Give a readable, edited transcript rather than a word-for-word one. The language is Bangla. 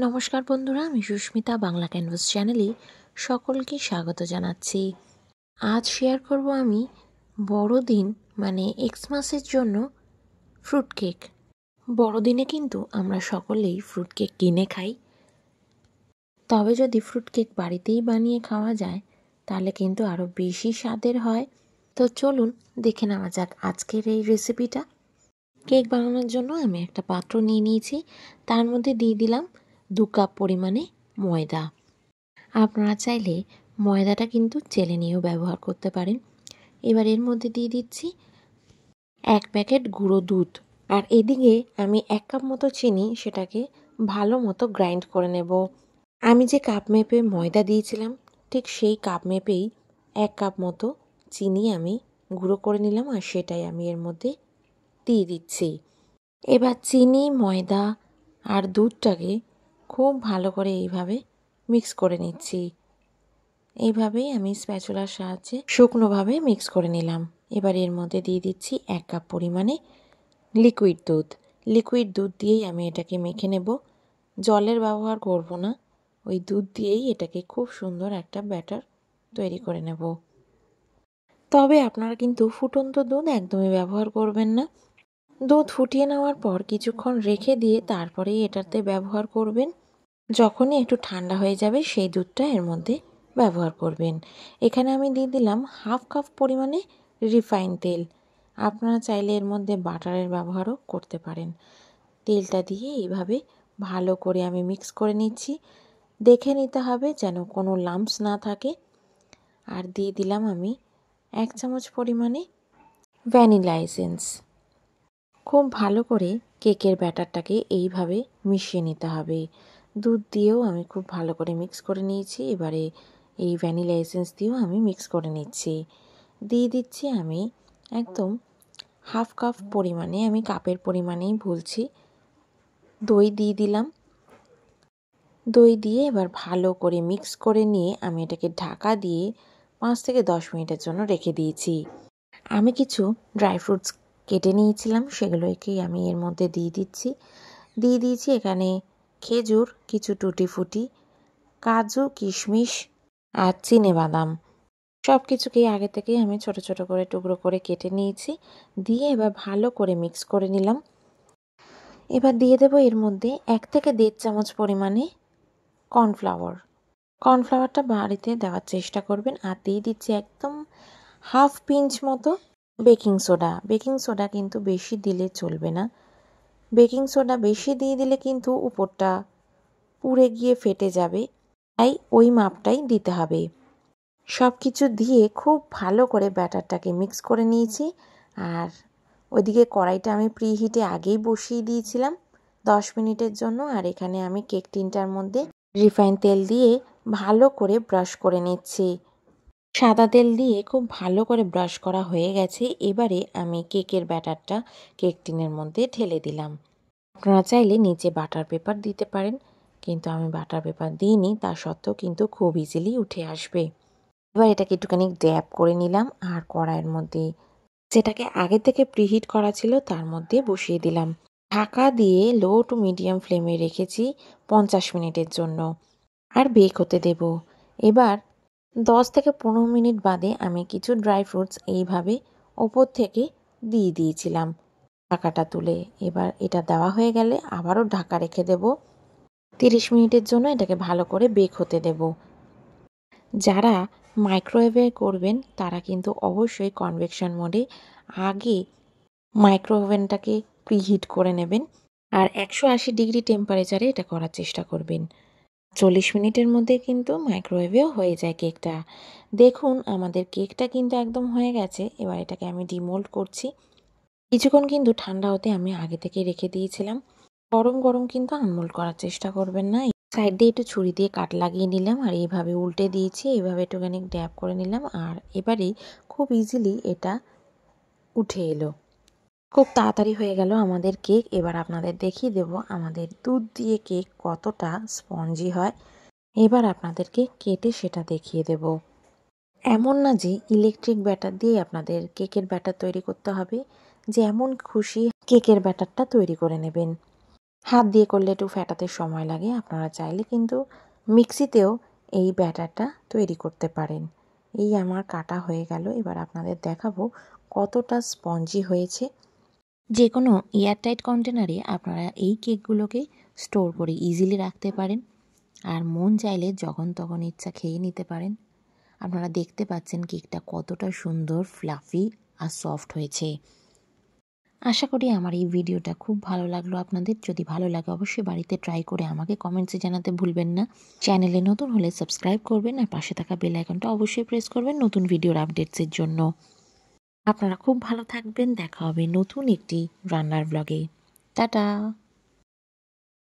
নমস্কার বন্ধুরা, আমি সুস্মিতা বাংলা ক্যানভাস চ্যানেলে সকলকে স্বাগত জানাচ্ছি। আজ শেয়ার করব আমি বড়দিন মানে এক্সমাসের জন্য ফ্রুট কেক। বড়দিনে কিন্তু আমরা সকলেই ফ্রুট কেক কিনে খাই, তবে যদি ফ্রুট কেক বাড়িতেই বানিয়ে খাওয়া যায় তাহলে কিন্তু আরও বেশি স্বাদের হয়। তো চলুন দেখে নেওয়া যাক আজকের এই রেসিপিটা। কেক বানানোর জন্য আমি একটা পাত্র নিয়ে নিয়েছি, তার মধ্যে দিয়ে দিলাম 2 কাপ পরিমাণে ময়দা। আপনারা চাইলে ময়দাটা কিন্তু চেলে নিয়েও ব্যবহার করতে পারেন। এবার এর মধ্যে দিয়ে দিচ্ছি 1 প্যাকেট গুঁড়ো দুধ, আর এদিকে আমি 1 কাপ মতো চিনি, সেটাকে ভালো মতো গ্রাইন্ড করে নেব। আমি যে কাপ মেপে ময়দা দিয়েছিলাম ঠিক সেই কাপ মেপেই 1 কাপ মতো চিনি আমি গুঁড়ো করে নিলাম, আর সেটাই আমি এর মধ্যে দিয়ে দিচ্ছি। এবার চিনি, ময়দা আর দুধটাকে খুব ভালো করে এইভাবে মিক্স করে নিচ্ছি। এইভাবেই আমি স্প্যাচুলার সাহায্যে শুকনোভাবে মিক্স করে নিলাম। এবার এর মধ্যে দিয়ে দিচ্ছি 1 কাপ পরিমাণে লিকুইড দুধ। লিকুইড দুধ দিয়েই আমি এটাকে মেখে নেব, জলের ব্যবহার করব না। ওই দুধ দিয়েই এটাকে খুব সুন্দর একটা ব্যাটার তৈরি করে নেব। তবে আপনারা কিন্তু ফুটন্ত দুধ একদমই ব্যবহার করবেন না। দুধ ফুটিয়ে নেওয়ার পর কিছুক্ষণ রেখে দিয়ে তারপরেই এটাতে ব্যবহার করবেন। যখনই একটু ঠান্ডা হয়ে যাবে সেই দুধটা এর মধ্যে ব্যবহার করবেন। এখানে আমি দিয়ে দিলাম 1/2 কাপ পরিমাণে রিফাইন তেল। আপনারা চাইলে এর মধ্যে বাটারের ব্যবহারও করতে পারেন। তেলটা দিয়ে এইভাবে ভালো করে আমি মিক্স করে নিচ্ছি। দেখে নিতে হবে যেন কোনো লাম্পস না থাকে। আর দিয়ে দিলাম আমি 1 চামচ পরিমাণে ভ্যানিলা এসেন্স। খুব ভালো করে কেকের ব্যাটারটাকে এইভাবে মিশিয়ে নিতে হবে। দুধ দিয়েও আমি খুব ভালো করে মিক্স করে নিয়েছি। এবারে এই ভ্যানিলা এসেন্স দিয়েও আমি মিক্স করে নিচ্ছি। দিয়ে দিচ্ছি আমি একদম 1/2 কাপ পরিমাণে, আমি কাপের পরিমাণেই বলছি, দই দিয়ে দিলাম। দই দিয়ে এবার ভালো করে মিক্স করে নিয়ে আমি এটাকে ঢাকা দিয়ে 5 থেকে 10 মিনিটের জন্য রেখে দিয়েছি। আমি কিছু ড্রাই ফ্রুটস কেটে নিয়েছিলাম, সেগুলোকেই আমি এর মধ্যে দিয়ে দিয়েছি এখানে খেজুর, কিছু টুটি ফুটি, কাজু, কিশমিশ আর চিনেবাদাম। সব কিছুকেই আগে থেকেই আমি ছোট ছোট করে টুকরো করে কেটে নিয়েছি। দিয়ে এবার ভালো করে মিক্স করে নিলাম। এবার দিয়ে দেবো এর মধ্যে 1 থেকে 1.5 চামচ পরিমাণে কর্নফ্লাওয়ারটা বাড়িতে দেওয়ার চেষ্টা করবেন। আর দিয়ে দিচ্ছি একদম 1/2 পিঞ্চ মতো বেকিং সোডা। বেকিং সোডা কিন্তু বেশি দিলে চলবে না। বেকিং সোডা বেশি দিয়ে দিলে কিন্তু উপরটা পুড়ে গিয়ে ফেটে যাবে, তাই ওই মাপটাই দিতে হবে। সব কিছু দিয়ে খুব ভালো করে ব্যাটারটাকে মিক্স করে নিয়েছি। আর ওইদিকে কড়াইটা আমি প্রিহিটে আগেই বসিয়ে দিয়েছিলাম 10 মিনিটের জন্য। আর এখানে আমি কেক টিনটার মধ্যে রিফাইন তেল দিয়ে ভালো করে ব্রাশ করে নিচ্ছি। সাদা তেল দিয়ে খুব ভালো করে ব্রাশ করা হয়ে গেছে। এবারে আমি কেকের ব্যাটারটা কেক টিনের মধ্যে ঢেলে দিলাম। আপনারা চাইলে নিচে বাটার পেপার দিতে পারেন, কিন্তু আমি বাটার পেপার দিইনি, তা সত্ত্বেও কিন্তু খুব ইজিলি উঠে আসবে। এবার এটাকে একটুখানি ড্যাব করে নিলাম, আর কড়াইয়ের মধ্যে যেটাকে আগে থেকে প্রিহিট করা ছিল তার মধ্যে বসিয়ে দিলাম। ঢাকা দিয়ে লো টু মিডিয়াম ফ্লেমে রেখেছি 50 মিনিটের জন্য, আর বেক হতে দেব। এবার 10 থেকে 15 মিনিট বাদে আমি কিছু ড্রাই ফ্রুটস এইভাবে ওপর থেকে দিয়ে দিয়েছিলাম ঢাকাটা তুলে। এবার এটা দেওয়া হয়ে গেলে আবারও ঢাকা রেখে দেব 30 মিনিটের জন্য। এটাকে ভালো করে বেক হতে দেব। যারা মাইক্রোওয়েভে করবেন তারা কিন্তু অবশ্যই কনভেকশন মোডে আগে মাইক্রোওভেনটাকে প্রিহিট করে নেবেন, আর 180 ডিগ্রি টেম্পারেচারে এটা করার চেষ্টা করবেন। 40 মিনিটের মধ্যে কিন্তু মাইক্রোওয়েভেও হয়ে যায় কেকটা। দেখুন আমাদের কেকটা কিন্তু একদম হয়ে গেছে। এবার এটাকে আমি ডিমোল্ড করছি। কিছুক্ষণ কিন্তু ঠান্ডা হতে আমি আগে থেকে রেখে দিয়েছিলাম। গরম গরম কিন্তু আনমোল্ড করার চেষ্টা করবেন না। সাইড দিয়ে একটু ছুরি দিয়ে কাট লাগিয়ে নিলাম, আর এইভাবে উল্টে দিয়েছি। এইভাবে একটুখানি ড্যাব করে নিলাম, আর এবারেই খুব ইজিলি এটা উঠে এলো। খুব তাড়াতাড়ি হয়ে গেল আমাদের কেক। এবার আপনাদের দেখিয়ে দেব আমাদের দুধ দিয়ে কেক কতটা স্পঞ্জি হয়। এবার আপনাদেরকে কেটে সেটা দেখিয়ে দেব। এমন না যে ইলেকট্রিক ব্যাটার দিয়ে আপনাদের কেকের ব্যাটার তৈরি করতে হবে, যেমন খুশি কেকের ব্যাটারটা তৈরি করে নেবেন। হাত দিয়ে করলে একটু ফেটাতে সময় লাগে। আপনারা চাইলে কিন্তু মিক্সিতেও এই ব্যাটারটা তৈরি করতে পারেন। এই আমার কাটা হয়ে গেল। এবার আপনাদের দেখাবো কতটা স্পঞ্জি হয়েছে। যে কোনো এয়ারটাইট কন্টেনারে আপনারা এই কেকগুলোকে স্টোর করে ইজিলি রাখতে পারেন, আর মন চাইলে যখন তখন ইচ্ছা খেয়ে নিতে পারেন। আপনারা দেখতে পাচ্ছেন কেকটা কতটা সুন্দর, ফ্লাফি আর সফট হয়েছে। আশা করি আমার এই ভিডিওটা খুব ভালো লাগলো আপনাদের। যদি ভালো লাগে অবশ্যই বাড়িতে ট্রাই করে আমাকে কমেন্টসে জানাতে ভুলবেন না। চ্যানেলে নতুন হলে সাবস্ক্রাইব করবেন আর পাশে থাকা বেল আইকনটা অবশ্যই প্রেস করবেন নতুন ভিডিওর আপডেটসের জন্য। আপনারা খুব ভালো থাকবেন। দেখা হবে নতুন একটি রান্নার ব্লগে। টাটা।